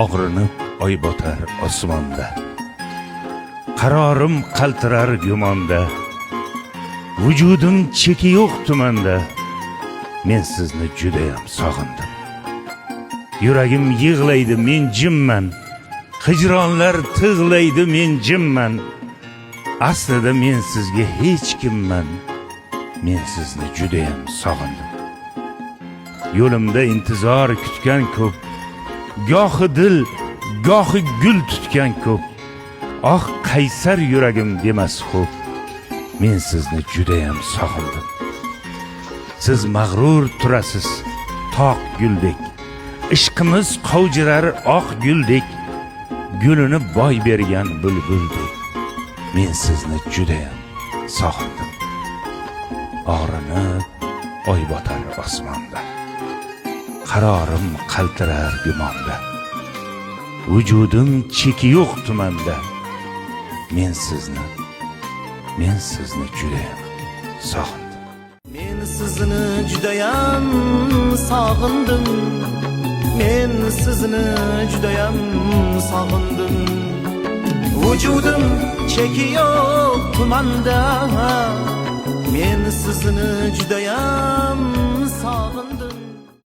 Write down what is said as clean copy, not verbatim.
og'rinib oy botar osmonda. Qarorim qaltirar gumonda, vujudim cheki yo'q tumanda. Men sizni judayam sog'indim. Yuragim yig'laydi, men jimman. Hijronlar tig'laydi, men jimman. Aslida men sizga hech kimman. Men sizni judayam sog'indim. Yo'limda intizor kutgan ko'p, gohi dil, gohi gul tutgan ko'p. Ah, qaysar yuragim demas xo'p. Men sizni judayam sog'indim. Siz mag'rur turasiz, toq guldek. Ishqimiz qovjirar oq guldek. Gulini boy bergan bulbuldek. Men sizni judayam sog'indim. Og'rinib oy botar osmonda. Qarorim qaltirar gumonda. Vujudim cheki yo'q tumanda. Men sizni judayam sog'indim. Men sizni judayam sog'indim. Men sizni judayam sog'indim. Vujudim cheki yo'q tumanda. Men sizni judayam sog'indim.